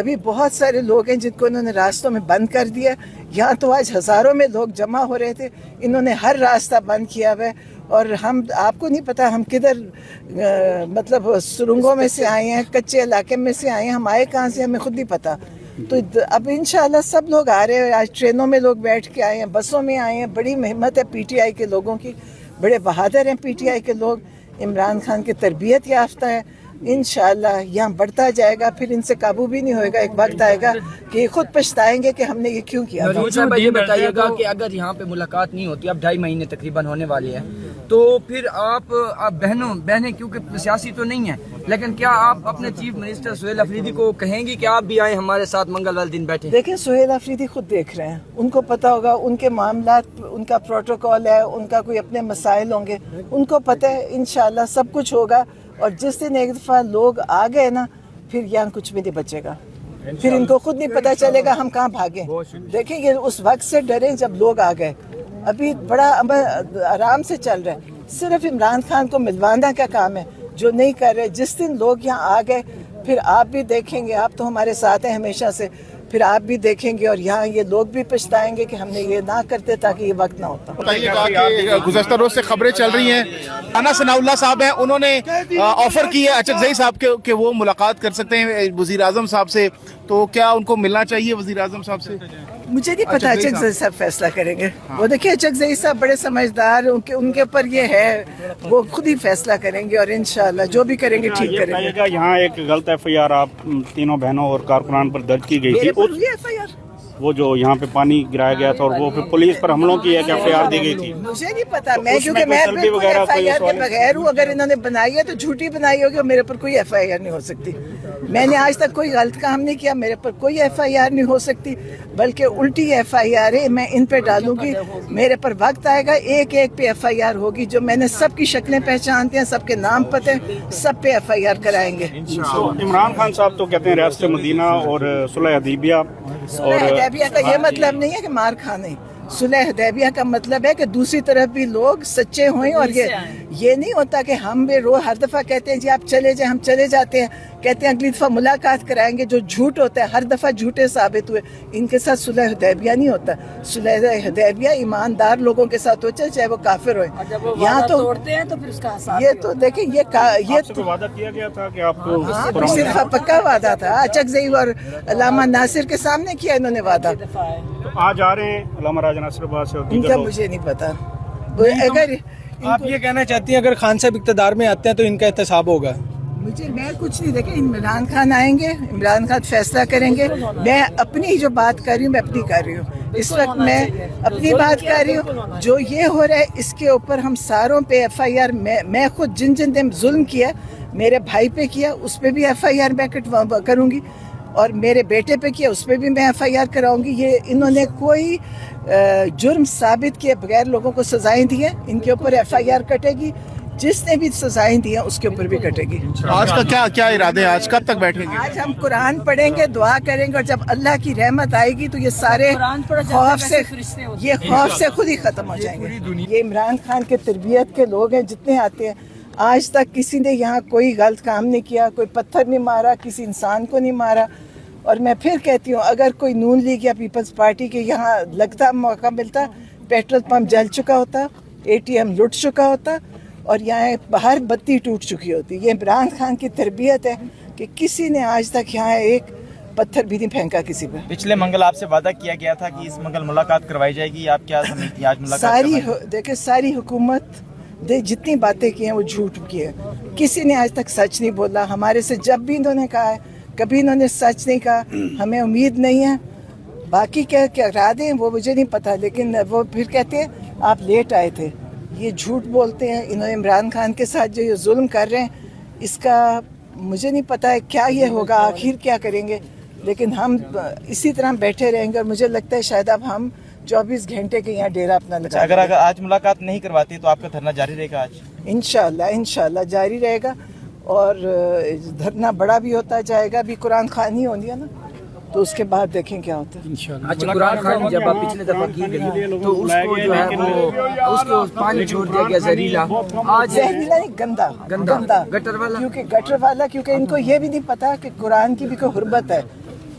ابھی بہت سارے لوگ ہیں جن کو انہوں نے راستوں میں بند کر دیا. یہاں تو آج ہزاروں میں لوگ جمع ہو رہے تھے, انہوں نے ہر راستہ بند کیا ہوا ہے. اور ہم, آپ کو نہیں پتا ہم کدھر مطلب سرنگوں میں سے آئے ہیں, کچے علاقے میں سے آئے ہیں, ہم آئے کہاں سے ہمیں خود نہیں پتا. تو اب انشاءاللہ سب لوگ آ رہے ہیں. آج ٹرینوں میں لوگ بیٹھ کے آئے ہیں, بسوں میں آئے ہیں. بڑی ہمت ہے پی ٹی آئی کے لوگوں کی, بڑے بہادر ہیں پی ٹی آئی کے لوگ. عمران خان کی تربیت یافتہ ہے. انشاءاللہ یہاں بڑھتا جائے گا, پھر ان سے قابو بھی نہیں ہوئے گا. ایک وقت آئے گا کہ یہ خود پچھتائیں گے کہ ہم نے یہ کیوں کیا. یہ بتائیے گا کہ اگر یہاں پہ ملاقات نہیں ہوتی, اب 2.5 مہینے تقریباً ہونے والے ہیں, تو پھر آپ بہنیں کیونکہ سیاسی تو نہیں ہیں, لیکن کیا آپ اپنے چیف منسٹر سہیل افریدی کو کہیں گی کہ آپ بھی آئیں ہمارے ساتھ منگل والے دن بیٹھیں؟ دیکھیں سہیل افریدی خود دیکھ رہے ہیں, ان کو پتا ہوگا ان کے معاملات, ان کا پروٹوکول ہے, ان کا کوئی اپنے مسائل ہوں گے, ان کو پتہ ہے. انشاءاللہ سب کچھ ہوگا. اور جس دن ایک دفعہ لوگ آ گئے نا, پھر یہاں کچھ بھی نہیں بچے گا. پھر ان کو خود نہیں پتا چلے گا ہم کہاں بھاگیں. دیکھیں یہ اس وقت سے ڈریں جب لوگ آ گئے. ابھی بڑا آرام سے چل رہا ہے. صرف عمران خان کو ملوانا کا کام ہے, جو نہیں کر رہے. جس دن لوگ یہاں آ گئے, پھر آپ بھی دیکھیں گے, آپ تو ہمارے ساتھ ہیں ہمیشہ سے, پھر آپ بھی دیکھیں گے اور یہاں یہ لوگ بھی پچھتائیں گے کہ ہم نے یہ نہ کرتے تاکہ یہ وقت نہ ہوتا. بتائیے گا کہ گزشتہ روز سے خبریں چل رہی ہیں, رانا ثناء اللہ صاحب ہیں, انہوں نے آفر کی ہے اچکزئی صاحب کہ وہ ملاقات کر سکتے ہیں وزیر اعظم صاحب سے, تو کیا ان کو ملنا چاہیے وزیر اعظم صاحب سے؟ مجھے نہیں پتا اچکزئی صاحب فیصلہ کریں گے. وہ دیکھیں اچکزئی صاحب بڑے سمجھدار, ان کے اوپر یہ ہے, وہ خود ہی فیصلہ کریں گے اور انشاءاللہ جو بھی کریں گے ٹھیک کریں گے. یہاں ایک غلط ایف آئی آر آپ تینوں بہنوں اور کارکنان پر درج کی گئی تھی, وہ جو یہاں پہ پانی گرایا گیا تھا اور وہ پھر پولیس پر حملوں کی ایک ایف آئی آر دی گئی تھی. مجھے نہیں پتا, میں کیونکہ میں ایف آئی آر کے بغیر ہوں. اگر انہوں نے بنائی ہے تو جھوٹی بنائی ہوگی, اور میرے پر کوئی ایف آئی آر نہیں ہو سکتی. میں نے آج تک کوئی غلط کام نہیں کیا, میرے پر کوئی ایف آئی آر نہیں ہو سکتی, بلکہ الٹی ایف آئی آر ہے میں ان پہ ڈالوں گی. میرے پر وقت آئے گا, ایک ایک پہ ایف آئی آر ہوگی. جو میں نے سب کی شکلیں پہچانتے ہیں, سب کے نام پتہ ہیں, سب پہ ایف آئی آر کرائیں گے. عمران خان صاحب تو کہتے ہیں ریاست مدینہ اور صلح حدیبیہ, صلح حدیبیہ کا یہ مطلب نہیں ہے کہ مار کھانا ہی. صلح حدیبیہ کا مطلب ہے کہ دوسری طرف بھی لوگ سچے ہوئیں. اور یہ نہیں ہوتا کہ ہم بھی ہر دفعہ کہتے ہیں جی آپ چلے جائیں, ہم چلے جاتے ہیں, کہتے ہیں اگلی دفعہ ملاقات کرائیں گے, جو جھوٹ ہوتا ہے ہر دفعہ جھوٹے ثابت ہوئے. ان کے ساتھ صلح حدیبیہ نہیں ہوتا. صلح حدیبیہ ایماندار لوگوں کے ساتھ ہوتا ہے, چاہے وہ کافر ہوئے. یہاں تو توڑتے ہیں تو پھر اس کا یہ تو دیکھیں, یہ تو وعدہ کیا گیا تھا کہ آپ کو صرف پکا وعدہ تھا. اچکزئی اور علامہ ناصر کے سامنے کیا انہوں نے وعدہ. آج آ رہے ہیں علامہ راجہ ناصر عباس سے, ان کا مجھے نہیں پتا. اگر آپ یہ کہنا چاہتی ہیں اگر خان صاحب اقتدار میں آتے ہیں تو ان کا احتساب ہوگا؟ میں کچھ نہیں. دیکھیں عمران خان آئیں گے, عمران خان فیصلہ کریں گے. میں اپنی جو بات کر رہی ہوں میں اپنی کر رہی ہوں, اس وقت میں اپنی بات کر رہی ہوں. جو یہ ہو رہا ہے اس کے اوپر ہم ساروں پہ ایف آئی آر, میں خود جن دن ظلم کیا, میرے بھائی پہ کیا اس پہ بھی ایف آئی آر میں کروں گی, اور میرے بیٹے پہ کیا اس پہ بھی میں ایف آئی آر کراؤں گی. یہ انہوں نے کوئی جرم ثابت کیے بغیر لوگوں کو سزائیں دی ہیں, ان کے اوپر ایف آئی آر کٹے گی. جس نے بھی سزائیں دی ہیں اس کے اوپر بھی کٹے گی. آج کا کیا ارادے ہیں, آج کب تک بیٹھیں گے؟ آج ہم قرآن پڑھیں گے, دعا کریں گے, اور جب اللہ کی رحمت آئے گی تو یہ سارے خوف سے خود ہی ختم ہو جائیں گے. یہ عمران خان کے تربیت کے لوگ ہیں جتنے آتے ہیں. آج تک کسی نے یہاں کوئی غلط کام نہیں کیا, کوئی پتھر نہیں مارا, کسی انسان کو نہیں مارا. اور میں پھر کہتی ہوں, اگر کوئی نون لیگ یا پیپلز پارٹی کے یہاں لگتا موقع ملتا, پیٹرول پمپ جل چکا ہوتا, اے ٹی ایم لٹ چکا ہوتا, اور یہاں باہر بتی ٹوٹ چکی ہوتی. یہ عمران خان کی تربیت ہے کہ کسی نے آج تک یہاں ایک پتھر بھی نہیں پھینکا کسی پہ. پچھلے منگل آپ سے وعدہ کیا گیا تھا کہ اس منگل ملاقات کروائی جائے گی, آپ کیا سمجھتی ہیں آج ملاقات؟ دیکھیں ساری حکومت جتنی باتیں کی ہیں وہ جھوٹ کی ہے. کسی نے آج تک سچ نہیں بولا. ہمارے سے جب بھی انہوں نے کہا ہے کبھی انہوں نے سچ نہیں کہا. ہمیں امید نہیں ہے, باقی کیا ارادے ہیں وہ مجھے نہیں پتا, لیکن وہ پھر کہتے ہیں آپ لیٹ آئے تھے. یہ جھوٹ بولتے ہیں. انہوں نے عمران خان کے ساتھ جو یہ ظلم کر رہے ہیں, اس کا مجھے نہیں پتا ہے کیا یہ ہوگا, آخر کیا کریں گے. لیکن ہم اسی طرح بیٹھے رہیں گے, اور مجھے لگتا ہے شاید اب ہم 24 گھنٹے کے یہاں ڈیرا اپنا لگا. اگر آج ملاقات نہیں کرواتی تو آپ کا دھرنا جاری رہے گا آج؟ انشاءاللہ جاری رہے گا, اور دھرنا بڑا بھی ہوتا جائے گا. ابھی قرآن خوانی ہونی ہے نا, تو اس کے بعد دیکھیں کیا ہوتا ہے. اچھا, قرآن خوانی جب آپ پچھلے دفعہ کی گئی تو اس کو جو ہے وہ اس کو پانی چھوڑ دیا گیا زہریلا. آج زہریلا نہیں, گندا گٹر والا, کیونکہ ان کو یہ بھی نہیں پتا کہ قرآن کی بھی کوئی حرمت ہے.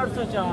804,